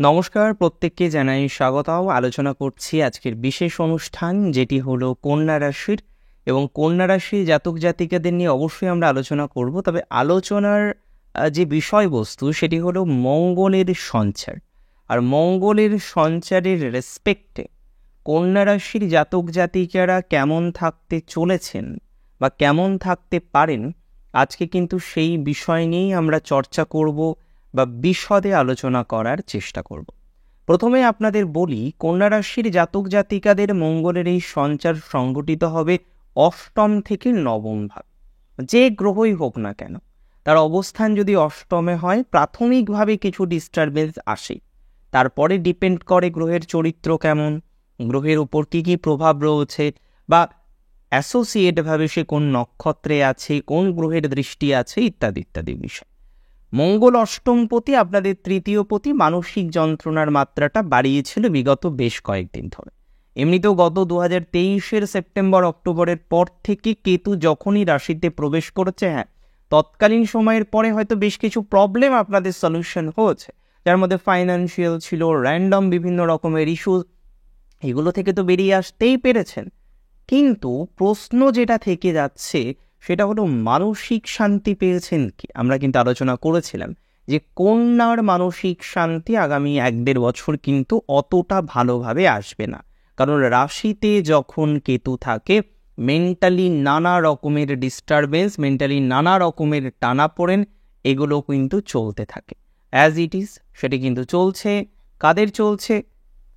নমস্কার, প্রত্যেককে জানাই স্বাগতম। আলোচনা করছি আজকের বিশেষ অনুষ্ঠান, যেটি হলো কন্যা রাশির এবং কন্যা রাশির জাতক জাতিকাদের নিয়ে অবশ্যই আমরা আলোচনা করব। তবে আলোচনার যে বিষয়বস্তু সেটি হলো মঙ্গলের সঞ্চার। আর মঙ্গলের সঞ্চারের রেসপেক্টে কন্যা রাশির জাতক জাতিকারা কেমন থাকতে চলেছেন বা কেমন থাকতে পারেন, আজকে কিন্তু সেই বিষয় নিয়েই আমরা চর্চা করব বা বিশদে আলোচনা করার চেষ্টা করব। প্রথমে আপনাদের বলি, কন্যা রাশির জাতক জাতিকাদের মঙ্গলের এই সঞ্চার সংঘটিত হবে অষ্টম থেকে নবম ভাব। যে গ্রহই হোক না কেন, তার অবস্থান যদি অষ্টমে হয়, প্রাথমিকভাবে কিছু ডিস্টারবেন্স আসে। তারপরে ডিপেন্ড করে গ্রহের চরিত্র কেমন, গ্রহের উপর কী কী প্রভাব রয়েছে, বা অ্যাসোসিয়েটভাবে সে কোন নক্ষত্রে আছে, কোন গ্রহের দৃষ্টি আছে, ইত্যাদি ইত্যাদি বিষয়। মঙ্গল অষ্টমপতি, আপনাদের তৃতীয় পতি, মানসিক যন্ত্রণার মাত্রাটা বাড়িয়েছিল বিগত বেশ কয়েকদিন ধরে। এমনিতেও গত 2023-এর সেপ্টেম্বর অক্টোবরের পর থেকে কেতু যখনই রাশিতে প্রবেশ করেছে, তৎকালীন সময়ের পরে হয়তো বেশ কিছু প্রবলেম আপনাদের সলিউশন হয়েছে, যার মধ্যে ফাইন্যান্সিয়াল ছিল, র্যান্ডম বিভিন্ন রকমের ইস্যু, এগুলো থেকে তো বেরিয়ে আসতেই পেরেছেন। কিন্তু প্রশ্ন যেটা থেকে যাচ্ছে সেটা হলো, মানসিক শান্তি পেয়েছেন কি? আমরা কিন্তু আলোচনা করেছিলাম যে কন্যার মানসিক শান্তি আগামী 1-1.5 বছর কিন্তু অতটা ভালোভাবে আসবে না, কারণ রাশিতে যখন কেতু থাকে, মেন্টালি নানা রকমের ডিস্টারবেন্স, মেন্টালি নানা রকমের টানাপোড়েন, এগুলো কিন্তু চলতে থাকে। অ্যাজ ইট ইজ সেটি কিন্তু চলছে। কাদের চলছে?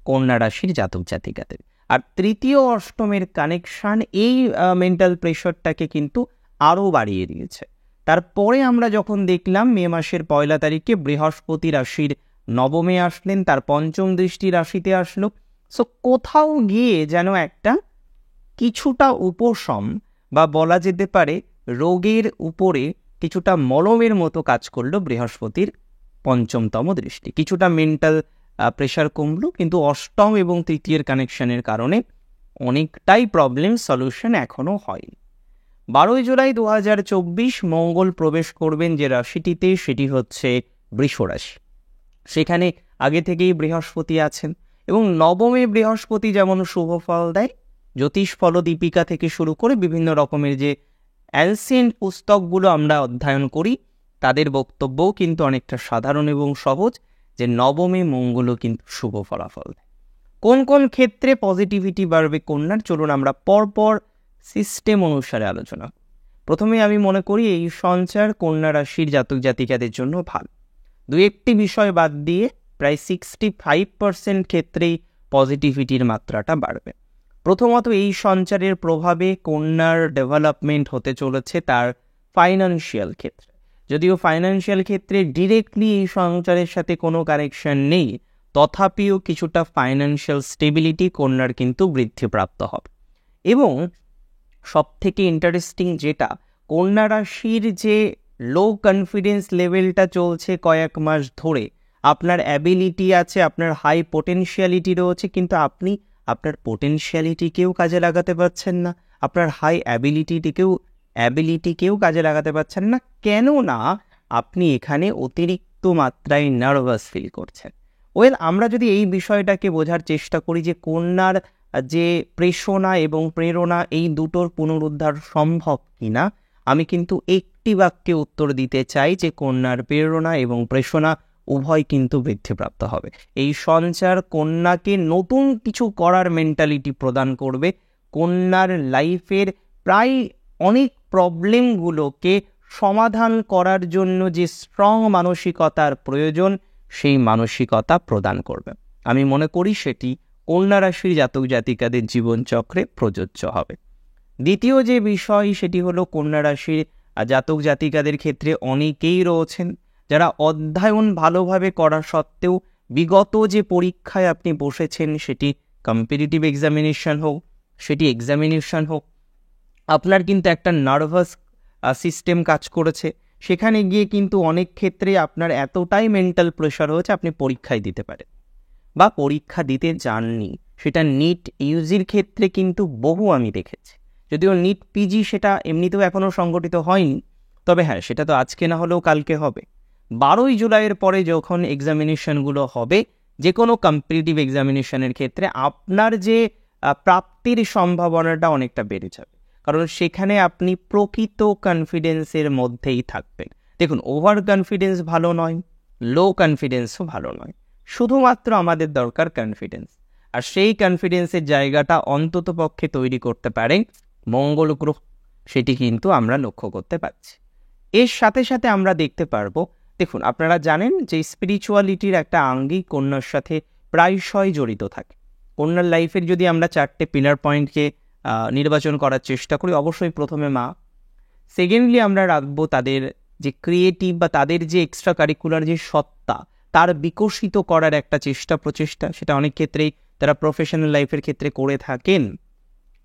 কন্যা রাশির জাতক জাতিকাদের। আর তৃতীয় অষ্টমের কানেকশান এই মেন্টাল প্রেশারটাকে কিন্তু আরও বাড়িয়ে দিয়েছে। তারপরে আমরা যখন দেখলাম মে মাসের 1 তারিখে বৃহস্পতি রাশির নবমে আসলেন, তার পঞ্চম দৃষ্টি রাশিতে আসলো। সো কোথাও গিয়ে যেন একটা কিছুটা উপশম, বা বলা যেতে পারে রোগের উপরে কিছুটা মলমের মতো কাজ করলো বৃহস্পতির পঞ্চমতম দৃষ্টি। কিছুটা মেন্টাল প্রেশার কমলো, কিন্তু অষ্টম এবং তৃতীয়ের কানেকশনের কারণে অনেকটাই প্রবলেম সলিউশন এখনও হয়নি। 12 জুলাই 2024 মঙ্গল প্রবেশ করবেন যে রাশিটিতে, সেটি হচ্ছে বৃষ রাশি। সেখানে আগে থেকেই বৃহস্পতি আছেন, এবং নবমে বৃহস্পতি যেমন শুভ ফল দেয়, জ্যোতিষ ফলদীপিকা থেকে শুরু করে বিভিন্ন রকমের যে অ্যানসিয়েন্ট পুস্তকগুলো আমরা অধ্যয়ন করি, তাদের বক্তব্যও কিন্তু অনেকটা সাধারণ এবং সহজ, যে নবমে মঙ্গলও কিন্তু শুভ ফলাফল দেয়। কোন কোন ক্ষেত্রে পজিটিভিটি বাড়বে কন্যার, চলুন আমরা পরপর সিস্টেম অনুসারে আলোচনা। প্রথমে আমি মনে করি এই সঞ্চার কন্যা রাশির জাতক জাতিকাদের জন্য ভালো। 2-1টি বিষয় বাদ দিয়ে প্রায় 65% ক্ষেত্রেই পজিটিভিটির মাত্রাটা বাড়বে। প্রথমত, এই সঞ্চারের প্রভাবে কন্যার ডেভেলপমেন্ট হতে চলেছে তার ফাইন্যান্সিয়াল ক্ষেত্রে। যদিও ফাইন্যান্সিয়াল ক্ষেত্রে ডিরেক্টলি এই সঞ্চারের সাথে কোনো কানেকশন নেই, তথাপিও কিছুটা ফাইন্যান্সিয়াল স্টেবিলিটি কন্যার কিন্তু বৃদ্ধিপ্রাপ্ত হবে। এবং সবথেকে ইন্টারেস্টিং যেটা, কন্যা রাশির যে লো কনফিডেন্স লেভেলটা চলছে কয়েক মাস ধরে, আপনার অ্যাবিলিটি আছে, আপনার হাই পোটেনশিয়ালিটি রয়েছে, কিন্তু আপনি আপনার পোটেনশিয়ালিটিকেও কাজে লাগাতে পারছেন না, আপনার হাই অ্যাবিলিটিকেও কাজে লাগাতে পারছেন না। কেননা আপনি এখানে অতিরিক্ত মাত্রায় নার্ভাস ফিল করছেন। আমরা যদি এই বিষয়টাকে বোঝার চেষ্টা করি যে কন্যার যে প্রেষণা এবং প্রেরণা, এই দুটোর পুনরুদ্ধার সম্ভব কিনা, আমি কিন্তু একটি বাক্যে উত্তর দিতে চাই যে কন্যার প্রেরণা এবং প্রেষণা উভয় কিন্তু বৃদ্ধিপ্রাপ্ত হবে। এই সঞ্চার কন্যাকে নতুন কিছু করার মেন্টালিটি প্রদান করবে। কন্যার লাইফের প্রায় অনেক প্রবলেমগুলোকে সমাধান করার জন্য যে স্ট্রং মানসিকতার প্রয়োজন, সেই মানসিকতা প্রদান করবে। আমি মনে করি সেটি কন্যা রাশির জাতক জাতিকাদের জীবনচক্রে প্রযোজ্য হবে। দ্বিতীয় যে বিষয়, সেটি হলো কন্যা রাশির জাতক জাতিকাদের ক্ষেত্রে অনেকেই রয়েছেন যারা অধ্যয়ন ভালোভাবে করা সত্ত্বেও বিগত যে পরীক্ষায় আপনি বসেছেন, সেটি কম্পিটিটিভ এক্সামিনেশন হোক, সেটি এক্সামিনেশন হোক, আপনার কিন্তু একটা নার্ভাস সিস্টেম কাজ করেছে। সেখানে গিয়ে কিন্তু অনেক ক্ষেত্রে আপনার এতটাই মেন্টাল প্রেশার হয়েছে, আপনি পরীক্ষায় দিতে পারেন বা পরীক্ষা দিতে যাননি। সেটা নিট ইউজির ক্ষেত্রে কিন্তু বহু আমি দেখেছি। যদিও নিট পিজি সেটা এমনিতেও এখনও সংগঠিত হয়নি, তবে হ্যাঁ, সেটা তো আজকে না হলেও কালকে হবে। 12 জুলাইয়ের পরে যখন এক্সামিনেশনগুলো হবে, যে কোনো কম্পিটিটিভ এক্সামিনেশনের ক্ষেত্রে আপনার যে প্রাপ্তির সম্ভাবনাটা অনেকটা বেড়ে যাবে, কারণ সেখানে আপনি প্রকৃত কনফিডেন্সের মধ্যেই থাকবেন। দেখুন, ওভার কনফিডেন্স ভালো নয়, লো কনফিডেন্সও ভালো নয়, শুধুমাত্র আমাদের দরকার কনফিডেন্স। আর সেই কনফিডেন্সের জায়গাটা অন্তত পক্ষে তৈরি করতে পারে মঙ্গল গ্রহ, সেটি কিন্তু আমরা লক্ষ্য করতে পারছি। এর সাথে সাথে আমরা দেখতে পারবো, দেখুন আপনারা জানেন যে স্পিরিচুয়ালিটির একটা আঙ্গিক কন্যার সাথে প্রায়শই জড়িত থাকে। কন্যার লাইফের যদি আমরা 4টে পিলার পয়েন্টকে নির্বাচন করার চেষ্টা করি, অবশ্যই প্রথমে মা, সেকেন্ডলি আমরা রাখবো তাদের যে ক্রিয়েটিভ বা তাদের যে এক্সট্রা কারিকুলার যে সত্তা, তার বিকশিত করার একটা প্রচেষ্টা, সেটা অনেক ক্ষেত্রেই তারা প্রফেশনাল লাইফের ক্ষেত্রে করে থাকেন।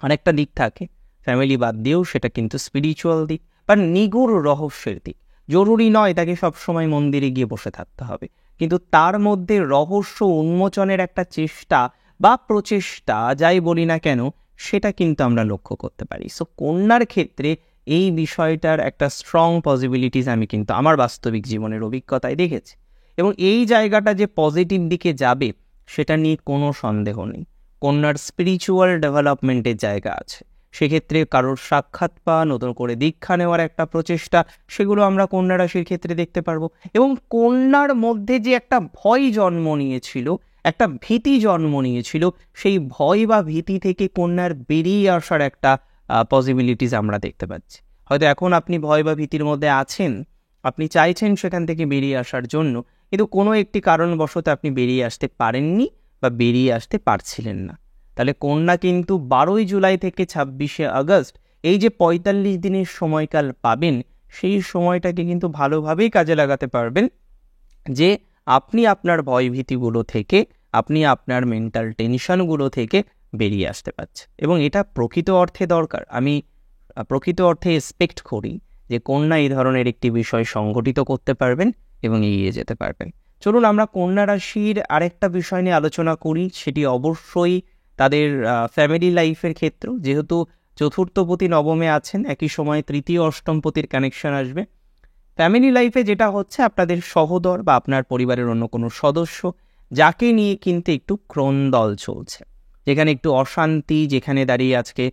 অনেকটা দিক থাকে ফ্যামিলি বাদ দিয়েও, সেটা কিন্তু স্পিরিচুয়াল দিক বা নিগূঢ় রহস্যের দিক। জরুরি নয় তাকে সবসময় মন্দিরে গিয়ে বসে থাকতে হবে, কিন্তু তার মধ্যে রহস্য উন্মোচনের একটা চেষ্টা বা প্রচেষ্টা, যাই বলি না কেন, সেটা কিন্তু আমরা লক্ষ্য করতে পারি। সো কন্যার ক্ষেত্রে এই বিষয়টার একটা স্ট্রং পসিবিলিটিস আমি কিন্তু আমার বাস্তবিক জীবনের অভিজ্ঞতায় দেখেছি, এবং এই জায়গাটা যে পজিটিভ দিকে যাবে সেটা নিয়ে কোনো সন্দেহ নেই। কন্যার স্পিরিচুয়াল ডেভেলপমেন্টের জায়গা আছে, সেক্ষেত্রে কারোর সাক্ষাৎ পাওয়া, নতুন করে দীক্ষা নেওয়ার একটা প্রচেষ্টা, সেগুলো আমরা কন্যা রাশির ক্ষেত্রে দেখতে পারবো। এবং কন্যার মধ্যে যে একটা ভয় জন্ম নিয়েছিল, একটা ভীতি জন্ম নিয়েছিল, সেই ভয় বা ভীতি থেকে কন্যার বেরিয়ে আসার একটা পসিবিলিটিস আমরা দেখতে পাচ্ছি। হয়তো এখন আপনি ভয় বা ভীতির মধ্যে আছেন, আপনি চাইছেন সেখান থেকে বেরিয়ে আসার জন্য, কিন্তু কোনো একটি কারণবশত আপনি বেরিয়ে আসতে পারেননি বা বেরিয়ে আসতে পারছিলেন না। তাহলে কন্যা কিন্তু 12ই জুলাই থেকে 26শে আগস্ট এই যে 45 দিনের সময়কাল পাবেন, সেই সময়টাকে কিন্তু ভালোভাবেই কাজে লাগাতে পারবেন, যে আপনি আপনার ভয়ভীতিগুলো থেকে, আপনি আপনার মেন্টাল টেনশনগুলো থেকে বেরিয়ে আসতে পারছেন। এবং এটা প্রকৃত অর্থে দরকার। আমি প্রকৃত অর্থে এক্সপেক্ট করি যে কন্যা এই ধরনের একটি বিষয় সংগঠিত করতে পারবেন এবং এগিয়ে যেতে পারবেন। চলুন আমরা কন্যা রাশির আরেকটা বিষয় নিয়ে আলোচনা করি, সেটি অবশ্যই তাদের ফ্যামিলি লাইফের ক্ষেত্র। যেহেতু চতুর্থপতি নবমে আছেন, একই সময় তৃতীয় অষ্টমপতির কানেকশন আসবে। ফ্যামিলি লাইফে যেটা হচ্ছে, আপনাদের সহোদর বা আপনার পরিবারের অন্য কোনো সদস্য, যাকে নিয়ে কিন্তু একটু ক্রন্দল চলছে, যেখানে একটু অশান্তি যেখানে দাঁড়িয়ে আজকে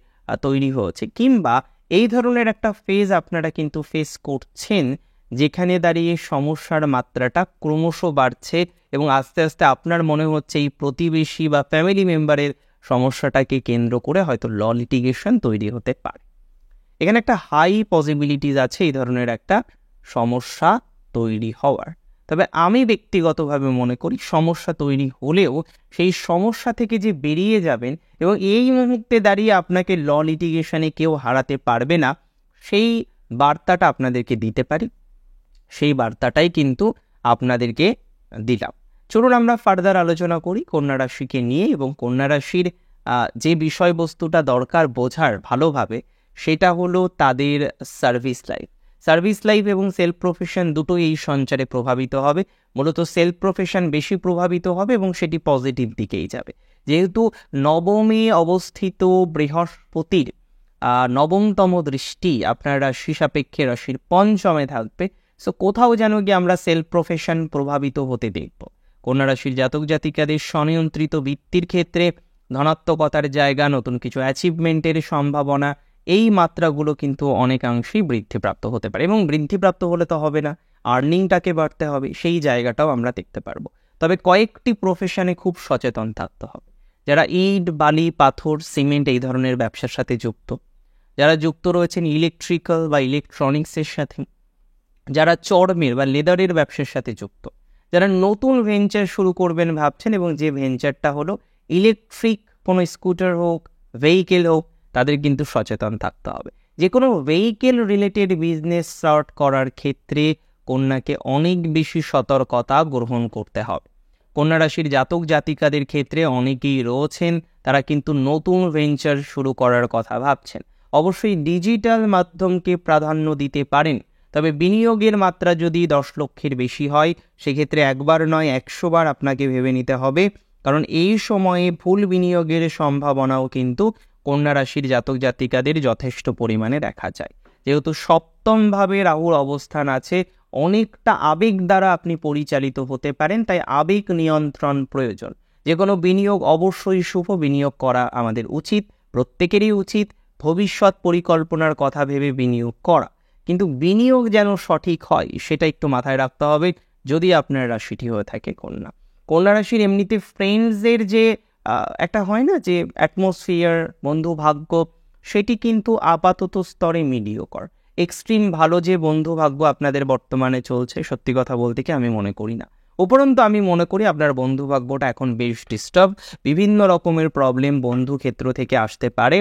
তৈরি হয়েছে, কিংবা এই ধরনের একটা ফেজ আপনারা কিন্তু ফেস করছেন, যেখানে দাঁড়িয়ে সমস্যার মাত্রাটা ক্রমশ বাড়ছে এবং আস্তে আস্তে আপনার মনে হচ্ছে এই প্রতিবেশী বা ফ্যামিলি মেম্বারের সমস্যাটাকে কেন্দ্র করে হয়তো ল লিটিগেশন তৈরি হতে পারে। এখানে একটা হাই পসিবিলিটিস আছে এই ধরনের একটা সমস্যা তৈরি হওয়ার। তবে আমি ব্যক্তিগতভাবে মনে করি, সমস্যা তৈরি হলেও সেই সমস্যা থেকে যে বেরিয়ে যাবেন এবং এই মুহূর্তে দাঁড়িয়ে আপনাকে ল লিটিগেশনে কেউ হারাতে পারবে না, সেই বার্তাটা আপনাদেরকে দিতে পারি। সেই বার্তাটাই কিন্তু আপনাদেরকে দিলাম। চলুন আমরা ফার্দার আলোচনা করি কন্যা রাশিকে নিয়ে, এবং কন্যা রাশির যে বিষয়বস্তুটা দরকার বোঝার ভালোভাবে, সেটা হলো তাদের সার্ভিস লাইফ এবং সেলফ প্রফেশন দুটোই এই সঞ্চারে প্রভাবিত হবে। মূলত সেলফ প্রফেশন বেশি প্রভাবিত হবে এবং সেটি পজিটিভ দিকেই যাবে, যেহেতু নবমে অবস্থিত বৃহস্পতির নবমতম দৃষ্টি আপনার রাশি সাপেক্ষে রাশির পঞ্চমে থাকবে। সো কোথাও যেন গিয়ে আমরা সেলফ প্রফেশন প্রভাবিত হতে দেখব। কন্যা রাশির জাতক জাতিকাদের স্বনিয়ন্ত্রিত বৃত্তির ক্ষেত্রে ধনাত্মকতার জায়গা, নতুন কিছু অ্যাচিভমেন্টের সম্ভাবনা, এই মাত্রাগুলো কিন্তু অনেকাংশেই বৃদ্ধিপ্রাপ্ত হতে পারে। এবং বৃদ্ধিপ্রাপ্ত হলে তো হবে না, আর্নিংটাকে বাড়তে হবে, সেই জায়গাটাও আমরা দেখতে পারবো। তবে কয়েকটি প্রফেশনে খুব সচেতন থাকতে হবে। যারা ইট, বালি, পাথর, সিমেন্ট এই ধরনের ব্যবসার সাথে যুক্ত, যারা যুক্ত রয়েছেন ইলেকট্রিক্যাল বা ইলেকট্রনিক্সের সাথে, যারা চর্মের বা লেদারের ব্যবসার সাথে যুক্ত, যারা নতুন ভেঞ্চার শুরু করবেন ভাবছেন এবং যে ভেঞ্চারটা হলো ইলেকট্রিক কোনো স্কুটার হোক, ভেহিকেল হোক, তাদের কিন্তু সচেতন থাকতে হবে। যে কোনো ভেহিকেল রিলেটেড বিজনেস স্টার্ট করার ক্ষেত্রে কন্যাকে অনেক বেশি সতর্কতা গ্রহণ করতে হবে। কন্যা রাশির জাতক জাতিকাদের ক্ষেত্রে অনেকেই রয়েছেন, তারা কিন্তু নতুন ভেঞ্চার শুরু করার কথা ভাবছেন। অবশ্যই ডিজিটাল মাধ্যমকে প্রাধান্য দিতে পারেন, তবে বিনিয়োগের মাত্রা যদি 10 লক্ষের বেশি হয়, সেক্ষেত্রে একবার নয় 100 বার আপনাকে ভেবে নিতে হবে, কারণ এই সময়ে ভুল বিনিয়োগের সম্ভাবনাও কিন্তু কন্যা রাশির জাতক জাতিকাদের যথেষ্ট পরিমাণে দেখা যায়। যেহেতু সপ্তমভাবে রাহুর অবস্থান আছে, অনেকটা আবেগ দ্বারা আপনি পরিচালিত হতে পারেন, তাই আবেগ নিয়ন্ত্রণ প্রয়োজন। যে কোনো বিনিয়োগ অবশ্যই শুভ বিনিয়োগ করা আমাদের উচিত, প্রত্যেকেরই উচিত ভবিষ্যৎ পরিকল্পনার কথা ভেবে বিনিয়োগ করা, কিন্তু বিনিয়োগ যেন সঠিক হয় সেটা একটু মাথায় রাখতে হবে যদি আপনার রাশিটি হয়ে থাকে কন্যা। কন্যা রাশির এমনিতে ফ্রেন্ডসদের যে একটা হয় না যে অ্যাটমসফিয়ার, বন্ধু ভাগ্য, সেটি কিন্তু আপাতত স্তরে মিডিওকর। এক্সট্রিম ভালো যে বন্ধু ভাগ্য আপনাদের বর্তমানে চলছে, সত্যি কথা বলতে কি আমি মনে করি না। উপরন্তু আমি মনে করি আপনার বন্ধু ভাগ্যটা এখন বেশ ডিস্টার্ব, বিভিন্ন রকমের প্রবলেম বন্ধু ক্ষেত্র থেকে আসতে পারে,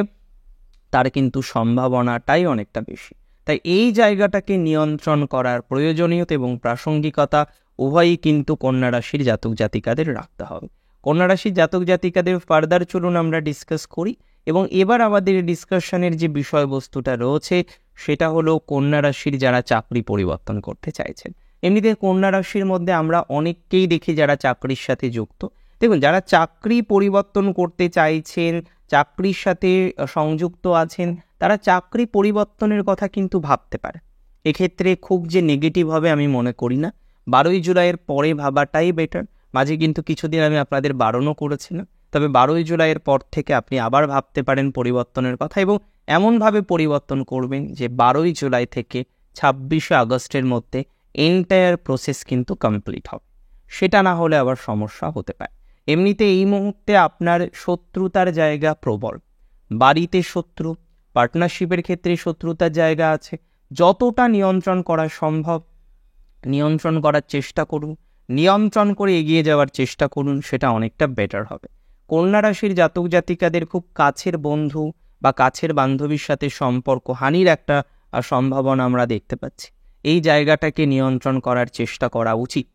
তার কিন্তু সম্ভাবনাটাই অনেকটা বেশি। তাই এই জায়গাটাকে নিয়ন্ত্রণ করার প্রয়োজনীয়তা এবং প্রাসঙ্গিকতা উভয়ই কিন্তু কন্যা রাশির জাতক জাতিকাদের রাখতে হবে। কন্যা রাশির জাতক জাতিকাদের ফার্দার চলুন আমরা ডিসকাস করি, এবং এবার আমাদের ডিসকাশনের যে বিষয়বস্তুটা রয়েছে সেটা হলো কন্যা রাশির যারা চাকরি পরিবর্তন করতে চাইছেন। এমনিতে কন্যা রাশির মধ্যে আমরা অনেককেই দেখি যারা চাকরির সাথে যুক্ত। দেখুন, যারা চাকরি পরিবর্তন করতে চাইছেন, চাকরির সাথে সংযুক্ত আছেন, তারা চাকরি পরিবর্তনের কথা কিন্তু ভাবতে পারে। এক্ষেত্রে খুব যে নেগেটিভ হবে আমি মনে করি না। 12ই জুলাইয়ের পরে ভাবাটাই বেটার। মাঝে কিন্তু কিছুদিন আমি আপনাদের বারণও করেছিলাম, তবে 12ই জুলাইয়ের পর থেকে আপনি আবার ভাবতে পারেন পরিবর্তনের কথা, এবং এমনভাবে পরিবর্তন করবেন যে 12ই জুলাই থেকে 26শে আগস্টের মধ্যে এন্টায়ার প্রসেস কিন্তু কমপ্লিট হবে। সেটা না হলে আবার সমস্যা হতে পারে। এমনিতে এই মুহূর্তে আপনার শত্রুতার জায়গা প্রবল, বাড়িতে শত্রু, পার্টনারশিপের ক্ষেত্রে শত্রুতার জায়গা আছে। যতটা নিয়ন্ত্রণ করা সম্ভব নিয়ন্ত্রণ করার চেষ্টা করুন, নিয়ন্ত্রণ করে এগিয়ে যাওয়ার চেষ্টা করুন, সেটা অনেকটা বেটার হবে। কন্যা রাশির জাতক জাতিকাদের খুব কাছের বন্ধু বা কাছের বান্ধবীর সাথে সম্পর্ক হানির একটা সম্ভাবনা আমরা দেখতে পাচ্ছি। এই জায়গাটাকে নিয়ন্ত্রণ করার চেষ্টা করা উচিত।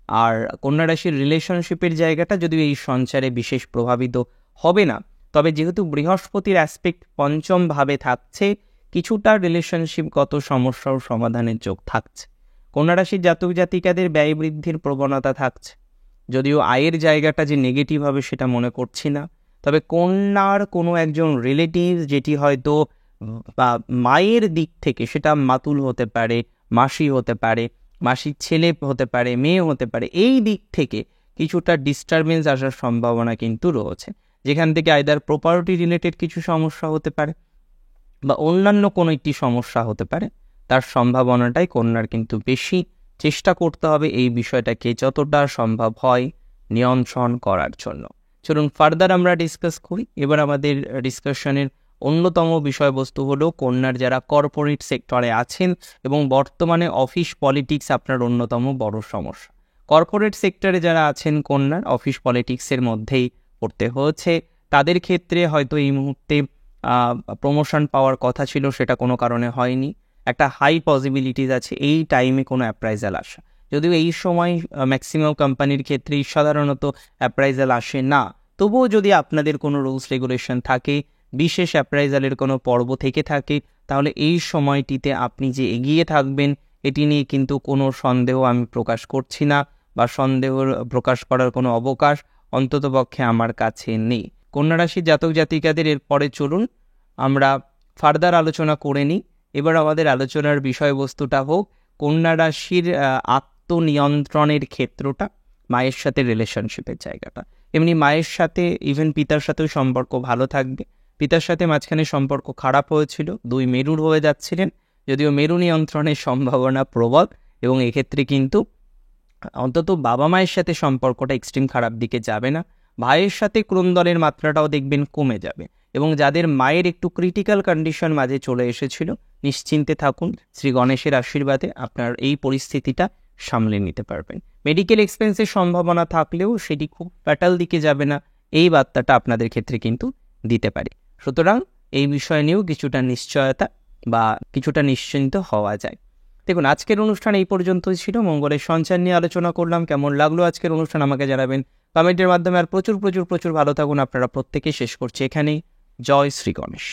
আর কন্যা রাশির রিলেশনশিপের জায়গাটা যদিও এই সঞ্চারে বিশেষ প্রভাবিত হবে না, তবে যেহেতু বৃহস্পতির অ্যাসপেক্ট পঞ্চম ভাবে থাকছে, কিছুটা রিলেশনশিপগত সমস্যাও সমাধানের যোগ থাকছে। কন্যা রাশির জাতক জাতিকাদের ব্যয় বৃদ্ধির প্রবণতা থাকছে, যদিও আয়ের জায়গাটা যে নেগেটিভ হবে সেটা মনে করছি না। তবে কন্যার কোনো একজন রিলেটিভ, যেটি হয়তো বা মায়ের দিক থেকে, সেটা মাতুল হতে পারে, মাসি হতে পারে, মাসির ছেলে হতে পারে, মেয়ে হতে পারে, এই দিক থেকে কিছুটা ডিস্টারবেন্স আসার সম্ভাবনা কিন্তু রয়েছে, যেখান থেকে আইদার প্রপার্টি রিলেটেড কিছু সমস্যা হতে পারে বা অন্যান্য কোনো একটি সমস্যা হতে পারে। তার সম্ভাবনাটাই কন্যার কিন্তু বেশি। চেষ্টা করতে হবে এই বিষয়টাকে যতটা সম্ভব হয় নিয়ন্ত্রণ করার জন্য। চলুন ফার্দার আমরা ডিসকাস করি। এবার আমাদের ডিসকাশনের অন্যতম বিষয়বস্তু হলো কন্যার যারা কর্পোরেট সেক্টরে আছেন এবং বর্তমানে অফিস পলিটিক্স আপনার অন্যতম বড় সমস্যা। কর্পোরেট সেক্টরে যারা আছেন কন্যার অফিস পলিটিক্সের মধ্যেই পড়তে হয়েছে, তাদের ক্ষেত্রে হয়তো এই মুহূর্তে প্রমোশন পাওয়ার কথা ছিল, সেটা কোনো কারণে হয়নি। একটা হাই পসিবিলিটিস আছে এই টাইমে কোনো অ্যাপ্রাইজাল আসা, যদিও এই সময় ম্যাক্সিমাম কোম্পানির ক্ষেত্রেই সাধারণত অ্যাপ্রাইজাল আসে না। তবুও যদি আপনাদের কোনো রুলস রেগুলেশন থাকে, বিশেষ অ্যাপ্রাইজালের কোনো পর্ব থেকে থাকে, তাহলে এই সময়টিতে আপনি যে এগিয়ে থাকবেন এটি নিয়ে কিন্তু কোনো সন্দেহ আমি প্রকাশ করছি না, বা সন্দেহ প্রকাশ করার কোনো অবকাশ অন্ততপক্ষে আমার কাছে নেই। কন্যা রাশির জাতক জাতিকাদের এরপরে চলুন আমরা ফার্দার আলোচনা করে নিই। এবার আমাদের আলোচনার বিষয়বস্তুটা হোক কন্যা রাশির আত্মনিয়ন্ত্রণের ক্ষেত্রটা, মায়ের সাথে রিলেশনশিপের জায়গাটা। এমনি মায়ের সাথে, ইভেন পিতার সাথেও সম্পর্ক ভালো থাকবে। পিতার সাথে মাঝখানে সম্পর্ক খারাপ হয়েছিল, দুই মেরুর হয়ে যাচ্ছিলেন, যদিও মেরু নিয়ন্ত্রণের সম্ভাবনা প্রবল, এবং এক্ষেত্রে কিন্তু অন্তত বাবা মায়ের সাথে সম্পর্কটা এক্সট্রিম খারাপ দিকে যাবে না। ভাইয়ের সাথে ক্রন্দনের মাত্রাটাও দেখবেন কমে যাবে, এবং যাদের মায়ের একটু ক্রিটিক্যাল কন্ডিশন মাঝে চলে এসেছিল, নিশ্চিন্তে থাকুন, শ্রী গণেশের আশীর্বাদে আপনার এই পরিস্থিতিটা সামলে নিতে পারবেন। মেডিকেল এক্সপেন্সের সম্ভাবনা থাকলেও সেটি খুব ফ্যাটাল দিকে যাবে না, এই বার্তাটা আপনাদের ক্ষেত্রে কিন্তু দিতে পারে। সুতরাং এই বিষয় নিয়েও কিছুটা নিশ্চয়তা বা কিছুটা নিশ্চিন্ত হওয়া যায়। দেখুন, আজকের অনুষ্ঠান এই পর্যন্তই ছিল। মঙ্গলের সঞ্চার নিয়ে আলোচনা করলাম। কেমন লাগলো আজকের অনুষ্ঠান আমাকে জানাবেন কমেন্টের মাধ্যমে। আর প্রচুর প্রচুর প্রচুর ভালো থাকুন আপনারা প্রত্যেকে। শেষ করছি এখানেই। জয় শ্রী গণেশ।